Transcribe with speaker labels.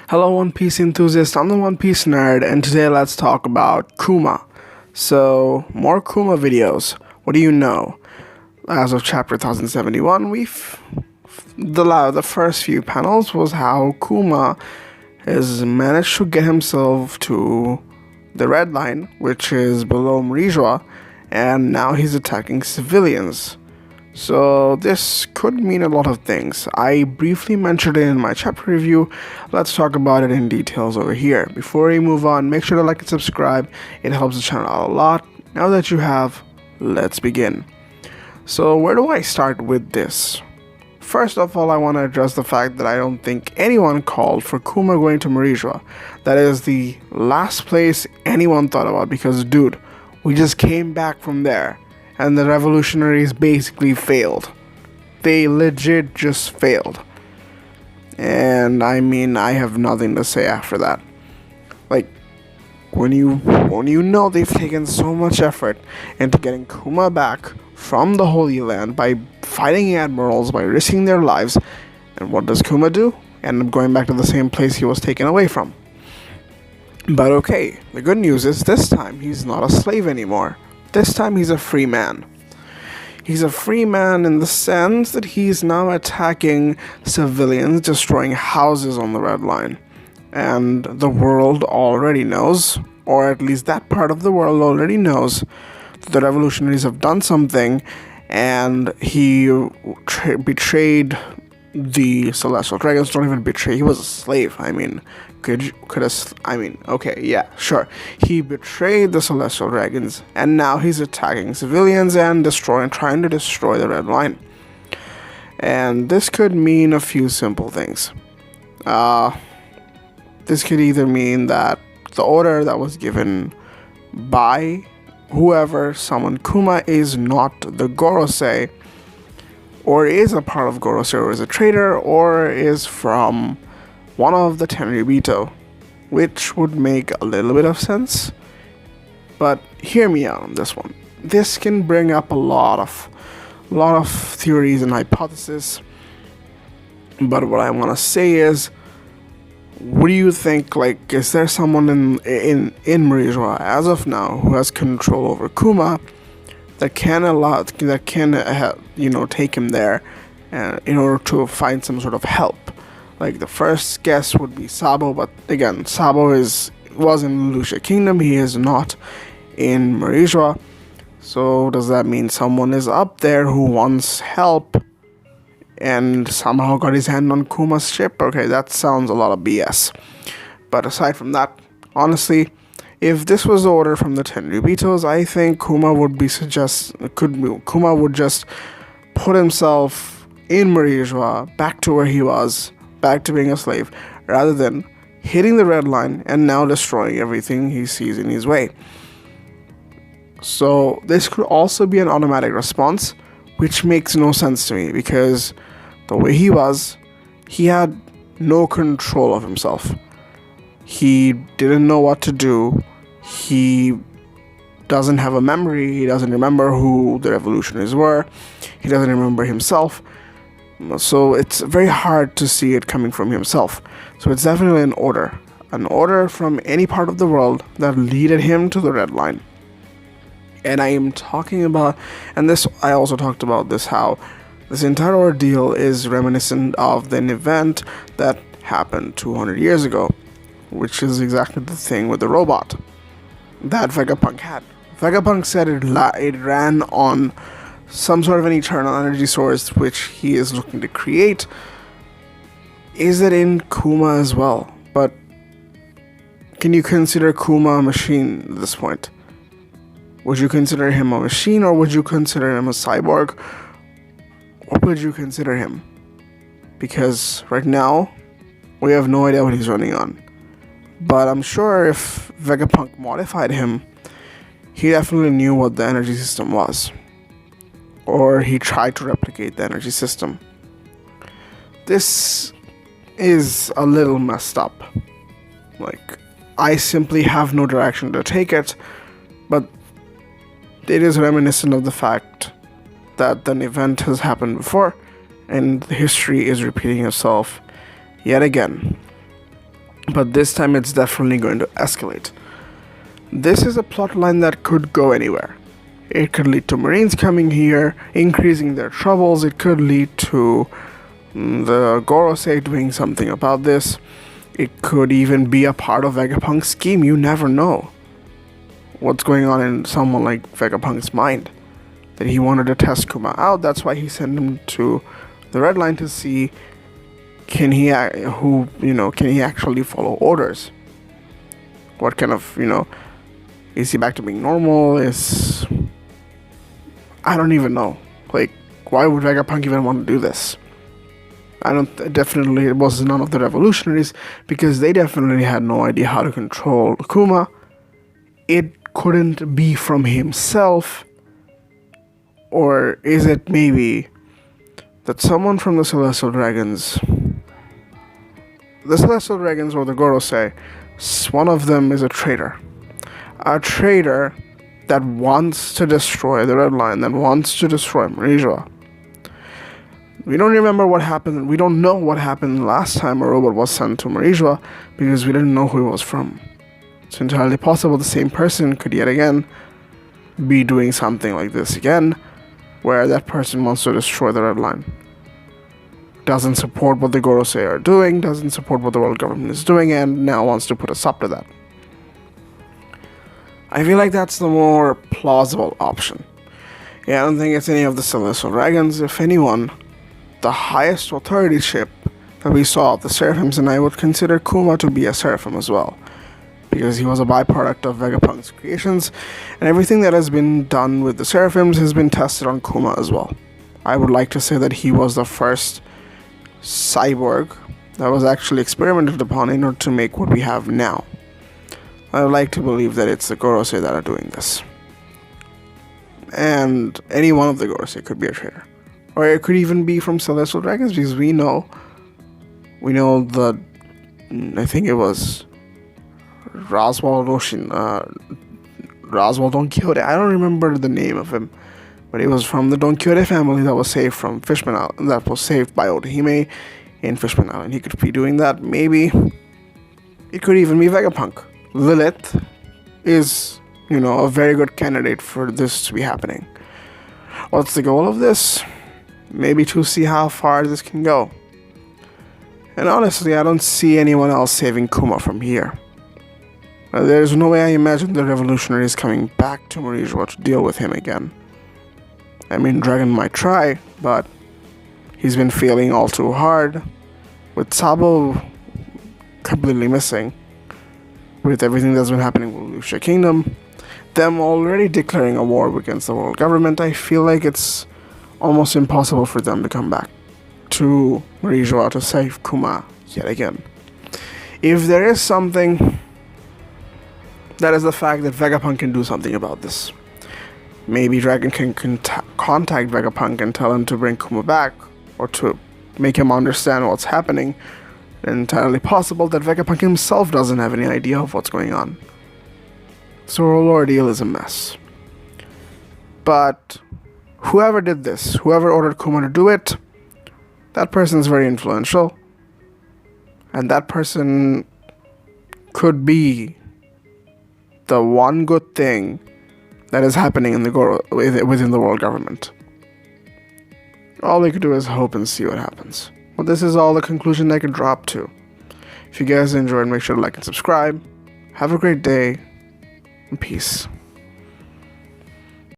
Speaker 1: Hello, One Piece enthusiasts. I'm the One Piece nerd, and today let's talk about Kuma. So, more Kuma videos. What do you know? As of chapter 1071, the first few panels was how Kuma has managed to get himself to the red line, which is below Merijoa, and now he's attacking civilians. So this could mean a lot of things. I briefly mentioned it in my chapter review. Let's talk about it in details over here. Before we move on, make sure to like and subscribe. It helps the channel out a lot. Now that you have, let's begin. So where do I start with this? First of all, I want to address the fact that I don't think anyone called for Kuma going to Merijoa. That is the last place anyone thought about because, dude, we just came back from there. And the revolutionaries basically failed. They legit just failed. And I mean, I have nothing to say after that. Like, when you know they've taken so much effort into getting Kuma back from the Holy Land by fighting admirals, by risking their lives, and what does Kuma do? End up going back to the same place he was taken away from. But okay, the good news is this time he's not a slave anymore. This time he's a free man. He's a free man in the sense that he's now attacking civilians, destroying houses on the Red Line. And the world already knows, or at least that part of the world already knows, that the revolutionaries have done something, and he betrayed the Celestial Dragons. Don't even betray, he was a slave. I mean, okay, yeah, sure. He betrayed the Celestial Dragons, and now he's attacking civilians and trying to destroy the Red Line. And this could mean a few simple things. This could either mean that the order that was given by whoever summoned Kuma is not the Geoise, or is a part of Geoise, or is a traitor, or is from one of the Tenryubito, which would make a little bit of sense. But hear me out on this one. This can bring up a lot of theories and hypotheses. But what I want to say is, what do you think? Like, is there someone in Merijoa as of now who has control over Kuma that can take him there, in order to find some sort of help? Like, the first guess would be Sabo, but again, Sabo was in Lucia Kingdom. He is not in Merijoa. So does that mean someone is up there who wants help and somehow got his hand on Kuma's ship? Okay, that sounds a lot of BS. But aside from that, honestly, if this was the order from the Tenryubitos, I think Kuma would just put himself in Merijoa back to where he was, back to being a slave, rather than hitting the red line and now destroying everything he sees in his way. So this could also be an automatic response, which makes no sense to me, because the way he had no control of himself. He didn't know what to do. He doesn't have a memory. He doesn't remember who the revolutionaries were. He doesn't remember himself. So it's very hard to see it coming from himself. So it's definitely an order from any part of the world that leaded him to the red line. And I am talking about, and this, I also talked about this, how this entire ordeal is reminiscent of an event that happened 200 years ago, which is exactly the thing with the robot that Vegapunk had. Vegapunk said it ran on some sort of an eternal energy source which he is looking to create. Is it in Kuma as well? But can you consider Kuma a machine at this point? Would you consider him a machine, or would you consider him a cyborg? What would you consider him? Because right now, we have no idea what he's running on. But I'm sure if Vegapunk modified him, he definitely knew what the energy system was. Or he tried to replicate the energy system. This is a little messed up. Like, I simply have no direction to take it, but it is reminiscent of the fact that an event has happened before, and the history is repeating itself yet again. but this time it's definitely going to escalate. This is a plotline that could go anywhere. It could lead to Marines coming here, increasing their troubles. It could lead to the Geoise doing something about this. It could even be a part of Vegapunk's scheme. You never know what's going on in someone like Vegapunk's mind. That he wanted to test Kuma out. That's why he sent him to the Red Line to see can he actually follow orders. What kind of, is he back to being normal? I don't even know. Like, why would Vegapunk even want to do this? Definitely it was none of the revolutionaries, because they definitely had no idea how to control Kuma. It couldn't be from himself. Or is it maybe that someone from the Celestial Dragons or the Geoise, one of them is a traitor. A traitor that wants to destroy the Red Line, that wants to destroy Merijoa. We don't remember what happened. We don't know what happened last time a robot was sent to Merijoa, because we didn't know who it was from. It's entirely possible the same person could yet again be doing something like this again, where that person wants to destroy the Red Line. Doesn't support what the Geoise are doing, doesn't support what the world government is doing, and now wants to put a stop to that. I feel like that's the more plausible option. Yeah, I don't think it's any of the Celestial Dragons. If anyone, the highest authority-ship that we saw of the Seraphims, and I would consider Kuma to be a Seraphim as well, because he was a byproduct of Vegapunk's creations, and everything that has been done with the Seraphims has been tested on Kuma as well. I would like to say that he was the first cyborg that was actually experimented upon in order to make what we have now. I would like to believe that it's the Geoise that are doing this. And any one of the Geoise could be a traitor. Or it could even be from Celestial Dragons, because we know I think it was Roswell Don Quixote. I don't remember the name of him, but he was from the Don Quixote family that was saved from Fishman Island, that was saved by Otohime in Fishman Island. He could be doing that. Maybe it could even be Vegapunk. Lilith is, a very good candidate for this to be happening. What's the goal of this? Maybe to see how far this can go. And honestly, I don't see anyone else saving Kuma from here. There's no way I imagine the revolutionaries coming back to Merijoa to deal with him again. I mean, Dragon might try, but he's been failing all too hard. With Sabo completely missing, with everything that's been happening with Lucia Kingdom, them already declaring a war against the world government, I feel like it's almost impossible for them to come back to Merijoa to save Kuma yet again. If there is something, that is the fact that Vegapunk can do something about this. Maybe Dragon can contact Vegapunk and tell him to bring Kuma back, or to make him understand what's happening. It's entirely possible that Vegapunk himself doesn't have any idea of what's going on. So our whole ordeal is a mess. But whoever did this, whoever ordered Kuma to do it, that person is very influential. And that person could be the one good thing that is happening within the world government. All we could do is hope and see what happens. Well, this is all the conclusion I could drop to. If you guys enjoyed, make sure to like and subscribe. Have a great day, and peace.